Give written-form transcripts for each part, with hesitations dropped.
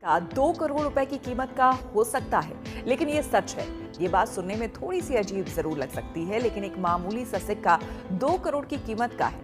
2 करोड़ रुपए की कीमत का हो सकता है, लेकिन ये सच है। ये बात सुनने में थोड़ी सी अजीब जरूर लग सकती है, लेकिन एक मामूली सा सिक्का 2 करोड़ की कीमत का है,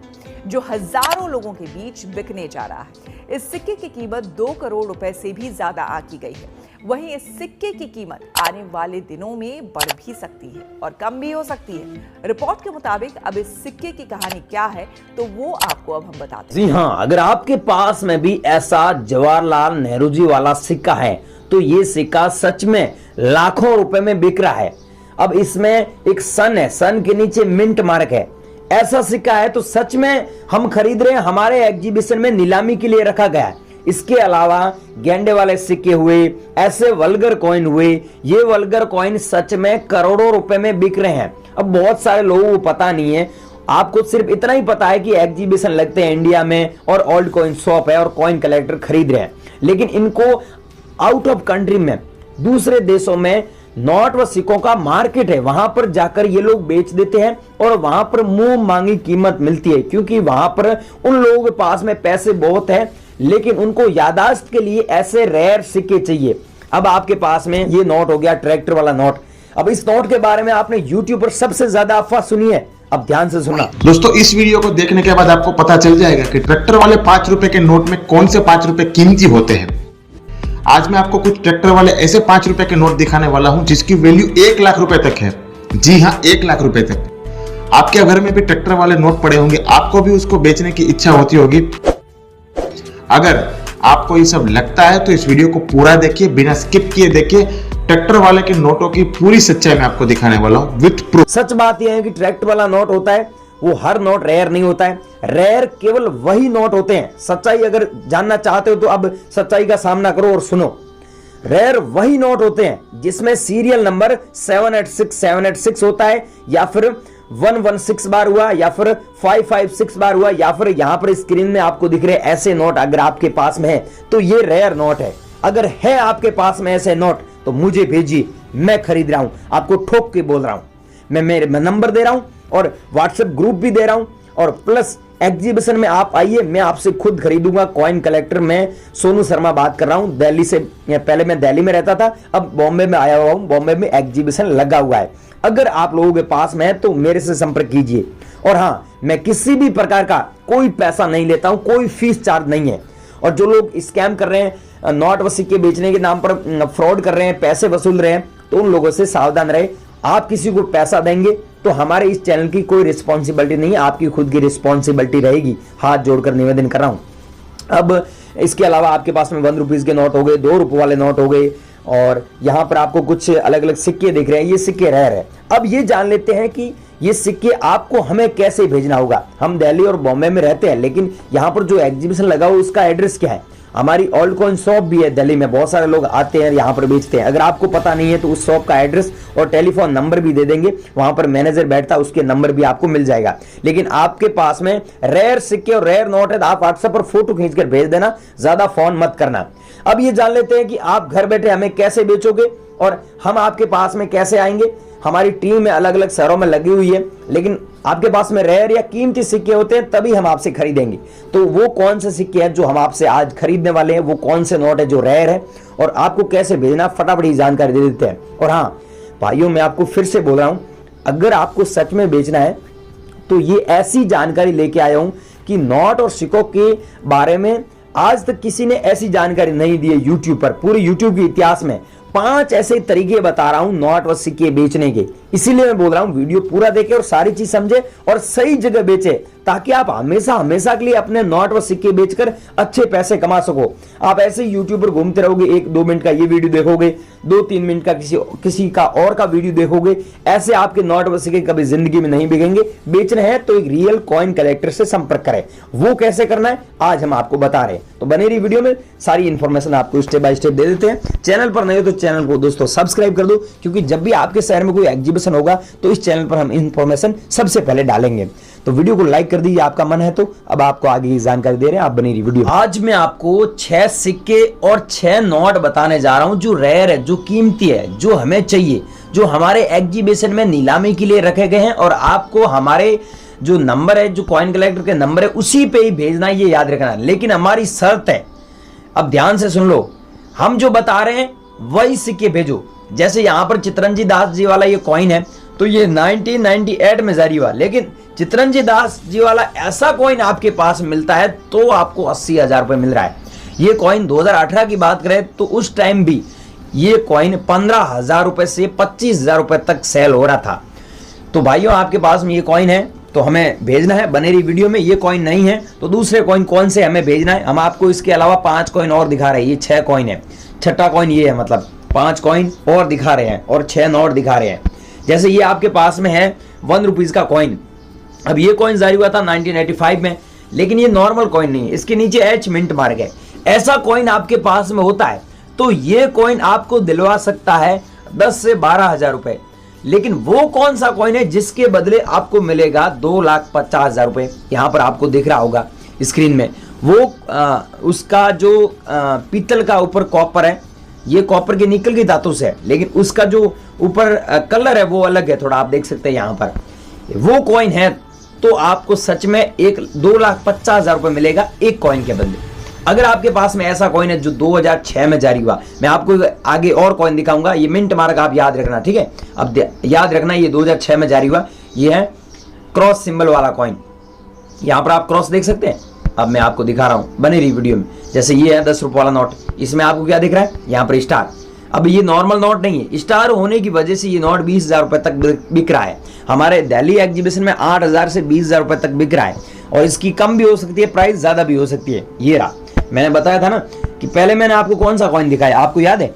जो हजारों लोगों के बीच बिकने जा रहा है। इस सिक्के की कीमत 2 करोड़ रुपए से भी ज्यादा आंकी गई है। वहीं इस सिक्के की कीमत आने वाले दिनों में बढ़ भी सकती है और कम भी हो सकती है। रिपोर्ट के मुताबिक अब इस सिक्के की कहानी क्या है, तो वो आपको अब हम बताते हैं। जी हाँ, अगर आपके पास में भी ऐसा जवाहरलाल नेहरू जी वाला सिक्का है तो ये सिक्का सच में लाखों रुपए में बिक रहा है। अब इसमें एक सन है, सन के नीचे मिंट मार्क है। ऐसा सिक्का है तो सच में हम खरीद रहे हैं, हमारे एग्जीबिशन में नीलामी के लिए रखा गया है। इसके अलावा गेंडे वाले सिक्के हुए, ऐसे वल्गर कॉइन हुए, ये वल्गर कॉइन सच में करोड़ों रुपए में बिक रहे हैं। अब बहुत सारे लोगों को पता नहीं है, आपको सिर्फ इतना ही पता है कि एग्जीबिशन लगते हैं इंडिया में और ओल्ड कॉइन शॉप है और कॉइन कलेक्टर खरीद रहे हैं, लेकिन इनको आउट ऑफ कंट्री में, दूसरे देशों में नोट व सिक्कों का मार्केट है, वहां पर जाकर ये लोग बेच देते हैं और वहां पर मुंह मांगी कीमत मिलती है, क्योंकि वहां पर उन लोगों के पास में पैसे बहुत है, लेकिन उनको यादाश्त के लिए ऐसे रेयर सिक्के चाहिए। अब आपके पास में ये नोट हो गया, ट्रैक्टर वाला नोट। अब इस नोट के बारे में आपने यूट्यूब पर सबसे ज्यादा अफवाह सुनी है, अब ध्यान से सुनना दोस्तों। इस वीडियो को देखने के बाद आपको पता चल जाएगा कि ट्रैक्टर वाले 5 रुपए के नोट में कौन से 5 रुपए कीमती होते हैं। आज मैं आपको कुछ ट्रैक्टर वाले ऐसे 5 रुपए के नोट दिखाने वाला हूं जिसकी वैल्यू 1 लाख रुपए तक है। जी हाँ, 1 लाख रुपए तक। आपके घर में भी ट्रैक्टर वाले नोट पड़े होंगे, आपको भी उसको बेचने की इच्छा होती होगी। अगर आपको ये सब लगता है तो इस वीडियो को पूरा देखिए, बिना स्किप किए देखिए। ट्रैक्टर वाले के नोटों की पूरी सच्चाई मैं आपको दिखाने वाला हूं विद प्रूफ। सच बात यह है कि ट्रैक्टर वाला नोट होता है, वो हर नोट रेयर नहीं होता है। रेयर केवल वही नोट होते हैं। सच्चाई अगर जानना चाहते हो तो अब सच्चाई का सामना करो और सुनो। रेयर वही नोट होते हैं जिसमें सीरियल नंबर 786 होता है, या फिर 116 बार हुआ, या फिर 556 बार हुआ, या फिर यहां पर स्क्रीन में आपको दिख रहे ऐसे नोट अगर आपके पास में है तो ये रेयर नोट है। अगर है आपके पास में ऐसे नोट तो मुझे भेजिए, मैं खरीद रहा हूं, आपको ठोक के बोल रहा हूं। मैं मेरे नंबर दे रहा हूं और व्हाट्सएप ग्रुप भी दे रहा हूं, और प्लस एग्जीबिशन में आप आइए, मैं आपसे खुद खरीदूंगा। कॉइन कलेक्टर में सोनू शर्मा बात कर रहा हूं, दिल्ली से। पहले मैं दिल्ली में रहता था, अब बॉम्बे में आया हुआ हूं। बॉम्बे में एग्जीबिशन लगा हुआ है। अगर आप लोगों के पास में है तो मेरे से संपर्क कीजिए। और हां, मैं किसी भी प्रकार का कोई पैसा नहीं लेता हूं, कोई फीस चार्ज नहीं है। और जो लोग स्कैम कर रहे हैं, नोट व सिक्के बेचने के नाम पर फ्रॉड कर रहे हैं, पैसे वसूल रहे हैं, तो उन लोगों से सावधान रहे। आप किसी को पैसा देंगे तो हमारे इस चैनल की कोई रिस्पॉन्सिबिलिटी नहीं है, आपकी खुद की रिस्पॉन्सिबिलिटी रहेगी। हाथ जोड़कर निवेदन कर रहा हूं। अब इसके अलावा आपके पास में 1 रुपीज के नोट हो गए, 2 रुपए वाले नोट हो गए, और यहां पर आपको कुछ अलग अलग सिक्के दिख रहे हैं। ये सिक्के रेयर है। अब ये जान लेते हैं कि ये सिक्के आपको हमें कैसे भेजना होगा। हम दिल्ली और बॉम्बे में रहते हैं, लेकिन यहां पर जो एग्जीबिशन लगा हुआ उसका एड्रेस क्या है। हमारी ओल्ड कॉइन शॉप भी है दिल्ली में, बहुत सारे लोग आते हैं यहाँ पर बेचते हैं। अगर आपको पता नहीं है तो उस शॉप का एड्रेस और टेलीफोन नंबर भी दे देंगे, वहां पर मैनेजर बैठता है, उसके नंबर भी आपको मिल जाएगा। लेकिन आपके पास में रेयर सिक्के और रेयर नोट है तो आप व्हाट्सएप पर फोटो खींचकर भेज देना, ज्यादा फोन मत करना। अब ये जान लेते हैं कि आप घर बैठे हमें कैसे बेचोगे और हम आपके पास में कैसे आएंगे। हमारी टीम में अलग अलग शहरों में लगी हुई है, लेकिन आपके पास में रेयर या कीमती सिक्के होते हैं तभी हम आपसे खरीदेंगे। तो वो कौन से सिक्के हैं जो हम आपसे आज खरीदने वाले हैं, वो कौन से नोट है जो रेयर है, और आपको कैसे भेजना, फटाफट ही जानकारी दे देते हैं। और हाँ भाइयों, मैं आपको फिर से बोल रहा हूं, अगर आपको सच में बेचना है तो ये ऐसी जानकारी लेके आया हूं कि नोट और सिक्कों के बारे में आज तक किसी ने ऐसी जानकारी नहीं दी है यूट्यूब पर। पूरे यूट्यूब के इतिहास में 5 ऐसे तरीके बता रहा हूं नोट व सिक्के बेचने के। इसीलिए मैं बोल रहा हूं वीडियो पूरा देखें और सारी चीज समझे और सही जगह बेचे, ताकि आप हमेशा हमेशा के लिए अपने नोट व सिक्के बेचकर अच्छे पैसे कमा सको। आप ऐसे यूट्यूब पर घूमते रहोगे, 1-2 मिनट का ये वीडियो देखोगे, 2-3 मिनट का किसी का और का वीडियो देखोगे, ऐसे आपके नोट व सिक्के कभी जिंदगी में नहीं बिकेंगे। बेचने हैं तो एक रियल कॉइन कलेक्टर से संपर्क करें। वो कैसे करना है आज हम आपको बता रहे हैं, तो बने रही वीडियो में, सारी इंफॉर्मेशन आपको स्टेप बाय स्टेप दे देते हैं। चैनल पर नहीं हो तो चैनल को दोस्तों सब्सक्राइब कर दो, क्योंकि जब भी आपके शहर में कोई एग्जीबिशन होगा तो इस चैनल पर हम इंफॉर्मेशन सबसे पहले डालेंगे। तो वीडियो को लाइक कर दीजिए, आपका मन है तो। अब आपको आगे की जानकारी दे रहे हैं, आप बनी रही वीडियो। आज मैं आपको 6 सिक्के और 6 नोट बताने जा रहा हूं जो रेयर है, जो कीमती है, जो हमें चाहिए, जो हमारे एग्जीबिशन में नीलामी के लिए रखे गए हैं। और आपको हमारे जो नंबर है, जो कॉइन कलेक्टर के नंबर है, उसी पे ही भेजना, ये याद रखना। लेकिन हमारी शर्त है, अब ध्यान से सुन लो, हम जो बता रहे हैं वही सिक्के भेजो। जैसे यहाँ पर चितरंजी दास जी वाला ये कॉइन है, तो ये 1998 में जारी हुआ, लेकिन चितरंजी दास जी वाला ऐसा कॉइन आपके पास मिलता है तो आपको 80,000 रुपए मिल रहा है। ये कॉइन 2018 की बात करें तो उस टाइम भी ये कॉइन 15,000 रुपए से 25,000 रुपए तक सेल हो रहा था। तो भाइयों, आपके पास में ये कॉइन है तो हमें भेजना है। बनेरी वीडियो में ये कॉइन नहीं है तो दूसरे कॉइन कौन से हमें भेजना है। हम आपको इसके अलावा 5 कॉइन और दिखा रहे हैं। ये 6 कॉइन है, छठा कॉइन ये है, मतलब 5 कॉइन और दिखा रहे हैं और 6 नोट दिखा रहे हैं। जैसे ये आपके पास में है 1 रुपीज का कॉइन। अब ये कॉइन जारी हुआ था 1985 में, लेकिन ये नॉर्मल कॉइन नहीं है, इसके नीचे एच मिंट मार गए। ऐसा कॉइन आपके पास में होता है तो ये कॉइन आपको दिलवा सकता है 10 से 12,000 रुपए। लेकिन वो कौन सा कॉइन है जिसके बदले आपको मिलेगा 2,50,000 रुपए। यहां पर आपको दिख रहा होगा स्क्रीन में, वो उसका जो पीतल का ऊपर कॉपर है, ये कॉपर के निकल की धातु से है, लेकिन उसका जो ऊपर कलर है वो अलग है थोड़ा, आप देख सकते हैं यहां पर। वो कॉइन है तो आपको सच में 2,50,000 रुपए मिलेगा एक कॉइन के बदले। अगर आपके पास में ऐसा कॉइन है जो 2006 में जारी हुआ, मैं आपको आगे और कॉइन दिखाऊंगा, ये मिंट मार्क आप याद रखना, ठीक है। अब याद रखना ये 2006 में जारी हुआ, ये है क्रॉस सिंबल वाला कॉइन। यहां पर आप क्रॉस देख सकते हैं। अब मैं आपको दिखा रहा हूं बनेरी वीडियो में। जैसे ये है 10 रुपये वाला नोट, इसमें आपको क्या दिख रहा है, यहाँ पर स्टार। अब ये नॉर्मल नोट नहीं है, स्टार होने की वजह से ये नोट 20,000 रुपए तक बिक रहा है। हमारे दिल्ली एग्जीबिशन में 8,000 से 20,000 रुपए तक बिक रहा है, और इसकी कम भी हो सकती है, प्राइस ज्यादा भी हो सकती है। ये रहा, मैंने बताया था ना कि पहले मैंने आपको कौन सा कॉइन दिखाया, आपको याद है?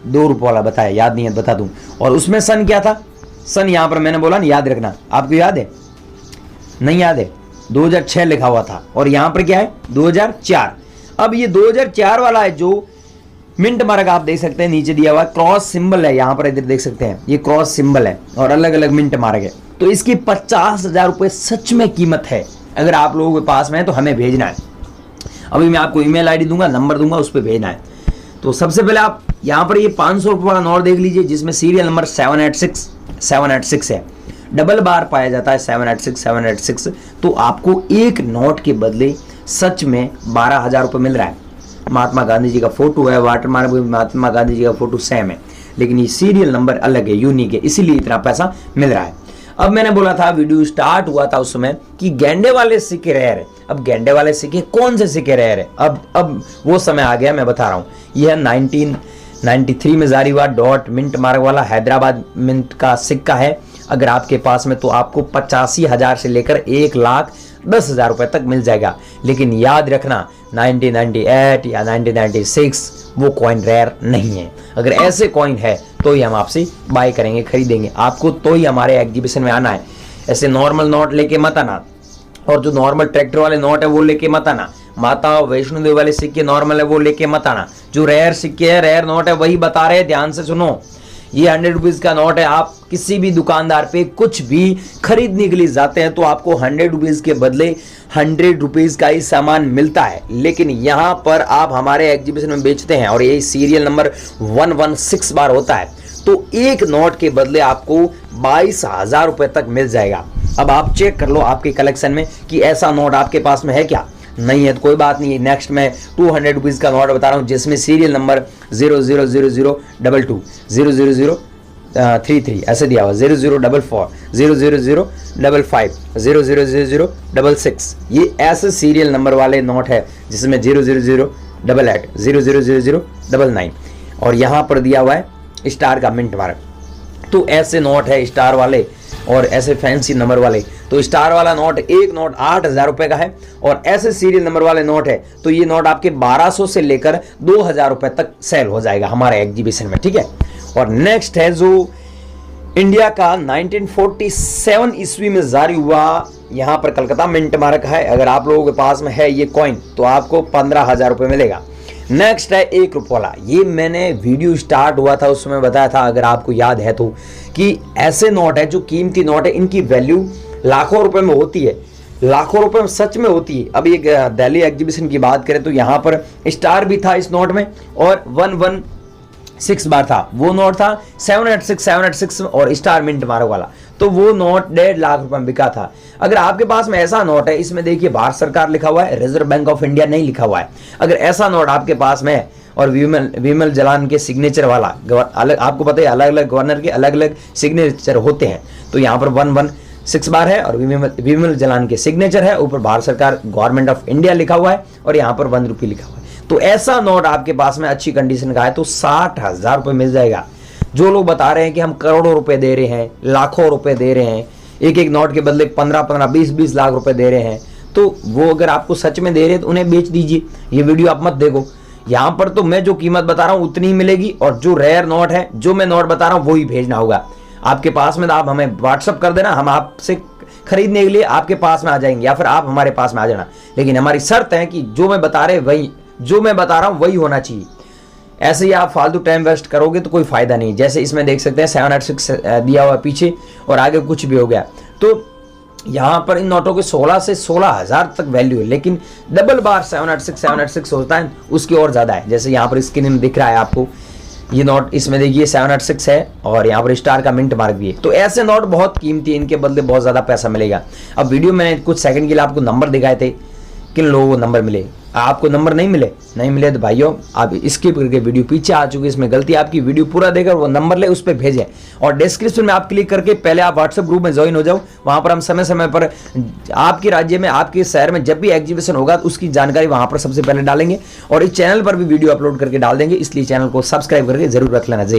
2 रुपये वाला बताया, याद नहीं है बता दूं। और उसमें सन क्या था, सन यहां पर मैंने बोला ना याद रखना, आपको याद है? नहीं याद है? 2006 लिखा हुआ था, और यहां पर क्या है 2004। अब ये 2004 वाला है जो मिंट मार्क आप देख सकते हैं नीचे दिया हुआ क्रॉस सिंबल है, यहां पर इधर देख सकते हैं ये क्रॉस सिंबल है और अलग अलग मिंट मार्क है। तो इसकी 50,000 रुपए सच में कीमत है। अगर आप लोगों के पास में है तो हमें भेजना है। अभी मैं आपको ईमेल आईडी दूंगा, नंबर दूंगा, उस पर भेजना है। तो सबसे पहले आप यहाँ पर ये 500 रुपये वाला नोट देख लीजिए, जिसमें सीरियल नंबर 786 है, डबल बार पाया जाता है 786। तो आपको एक नोट के बदले सच में 12,000 रुपये मिल रहा है। महात्मा गांधी जी का फोटो है, वाटरमार्क भी महात्मा गांधी जी का फोटो सेम है, लेकिन ये सीरियल नंबर अलग है, यूनिक है, इसीलिए इतना पैसा मिल रहा है। अब मैंने बोला था, वीडियो स्टार्ट हुआ था उस समय कि गेंडे वाले सिक्के रेयर है। अब गेंडे वाले सिक्के कौन से सिक्के रेयर है, अब वो समय आ गया, मैं बता रहा हूँ। यह 1993 में जारी हुआ डॉट मिंट मार्क वाला हैदराबाद मिंट का सिक्का है। अगर आपके पास में तो आपको 85,000 से लेकर 1,10,000 रुपए तक मिल जाएगा। लेकिन याद रखना 1998 या 1996 वो कॉइन रेयर नहीं है। अगर ऐसे कॉइन है तो ही हम आपसे बाय करेंगे, खरीदेंगे। आपको तो ही हमारे एग्जीबिशन में आना है। ऐसे नॉर्मल नोट लेके मत आना, और जो नॉर्मल ट्रैक्टर वाले नोट है वो लेके मत आना। माता वैष्णो देवी वाले सिक्के नॉर्मल है वो लेके मत आना। जो रेयर सिक्के है, रेयर नोट है, वही बता रहे हैं, ध्यान से सुनो। ये 100 रुपीज का नोट है। आप किसी भी दुकानदार पे कुछ भी खरीदने के लिए जाते हैं तो आपको 100 रुपीज के बदले 100 रुपीज का ही सामान मिलता है। लेकिन यहाँ पर आप हमारे एग्जीबिशन में बेचते हैं और ये सीरियल नंबर 116 बार होता है, तो एक नोट के बदले आपको 22,000 रुपए तक मिल जाएगा। अब आप चेक कर लो आपके कलेक्शन में कि ऐसा नोट आपके पास में है क्या। नहीं है तो कोई बात नहीं है। नेक्स्ट मैं 200 रुपीज का नोट बता रहा हूँ, जिसमें सीरियल नंबर 000022 00033 ऐसे दिया हुआ, 0044 00055 0000066। ये ऐसे सीरियल नंबर वाले नोट है जिसमें 00088 0000099 और यहाँ पर दिया हुआ है स्टार का मिंट मार्क। तो ऐसे नोट है स्टार वाले और ऐसे फैंसी नंबर वाले। तो स्टार वाला नोट, एक नोट 8,000 रुपए का है, और ऐसे सीरियल नंबर वाले नोट है तो ये नोट आपके 1200 से लेकर 2,000 रुपए तक सेल हो जाएगा हमारे एग्जीबिशन में, ठीक है। और नेक्स्ट है जो इंडिया का 1947 ईस्वी में जारी हुआ, यहाँ पर कलकत्ता मिंट मार्क है। अगर आप लोगों के पास में है ये कॉइन तो आपको 15,000 रुपए मिलेगा। नेक्स्ट है 1 रुपये वाला। ये मैंने वीडियो स्टार्ट हुआ था उस समय बताया था, अगर आपको याद है तो, कि ऐसे नोट है जो कीमती नोट है, इनकी वैल्यू लाखों रुपए में होती है, लाखों रुपए में सच में होती है। अब ये दिल्ली एग्जीबिशन की बात करें तो यहाँ पर स्टार भी था इस नोट में, और 116 बार था। वो नोट था 786 और स्टार मिंट मार्क वाला, तो वो नोट 1.5 लाख रुपए में बिका था। अगर आपके पास में ऐसा नोट है, इसमें देखिए भारत सरकार लिखा हुआ है, रिजर्व बैंक ऑफ इंडिया नहीं लिखा हुआ है। अगर ऐसा नोट आपके पास में है और विमल जलान के सिग्नेचर वाला अलग, आपको पता है अलग अलग गवर्नर के अलग अलग सिग्नेचर होते हैं। तो यहाँ पर 116 बार है और विमल जलान के सिग्नेचर है, ऊपर भारत सरकार गवर्नमेंट ऑफ इंडिया लिखा हुआ है और यहाँ पर 1 रुपये लिखा हुआ है। तो ऐसा नोट आपके पास में अच्छी कंडीशन का है तो 60,000 रुपये मिल जाएगा। जो लोग बता रहे हैं कि हम करोड़ों रुपए दे रहे हैं, लाखों रुपए दे रहे हैं, एक एक नोट के बदले 15-15, 20-20 लाख रुपए दे रहे हैं, तो वो अगर आपको सच में दे रहे हैं तो उन्हें बेच दीजिए। ये वीडियो आप मत देखो। यहाँ पर तो मैं जो कीमत बता रहा हूँ उतनी ही मिलेगी और जो रेयर नोट है, जो मैं नोट बता रहा हूँ वही भेजना होगा आपके पास में। तो आप हमें व्हाट्सअप कर देना, हम आपसे खरीदने के लिए आपके पास में आ जाएंगे या फिर आप हमारे पास में आ जाना। लेकिन हमारी शर्त है कि जो मैं बता रहा हूँ वही होना चाहिए। ऐसे ही आप फालतू टाइम वेस्ट करोगे तो कोई फायदा नहीं। जैसे इसमें देख सकते हैं 786 दिया हुआ पीछे और आगे कुछ भी हो गया। तो यहाँ पर इन नोटों के 16 से 16,000 तक वैल्यू है, लेकिन डबल बार 786 होता है उसकी और ज़्यादा है। जैसे यहाँ पर स्क्रीन में दिख रहा है आपको ये नोट, इसमें देखिए 786 है और यहाँ पर स्टार का मिंट मार्क भी है। तो ऐसे नोट बहुत कीमती है, इनके बदले बहुत ज़्यादा पैसा मिलेगा। अब वीडियो में कुछ सेकंड के लिए आपको नंबर दिखाए थे, किन लोगों को नंबर मिले, आपको नंबर नहीं मिले तो भाइयों आप स्किप करके वीडियो पीछे आ चुकी है, इसमें गलती आपकी। वीडियो पूरा देकर वो नंबर ले उस पर भेजें और डिस्क्रिप्शन में आप क्लिक करके पहले आप व्हाट्सएप ग्रुप में ज्वाइन हो जाओ। वहां पर हम समय समय पर आपके राज्य में, आपके शहर में जब भी एग्जीबिशन होगा तो उसकी जानकारी वहां पर सबसे पहले डालेंगे और इस चैनल पर भी वीडियो अपलोड करके डाल देंगे। इसलिए चैनल को सब्सक्राइब करके जरूर रख लेना। जय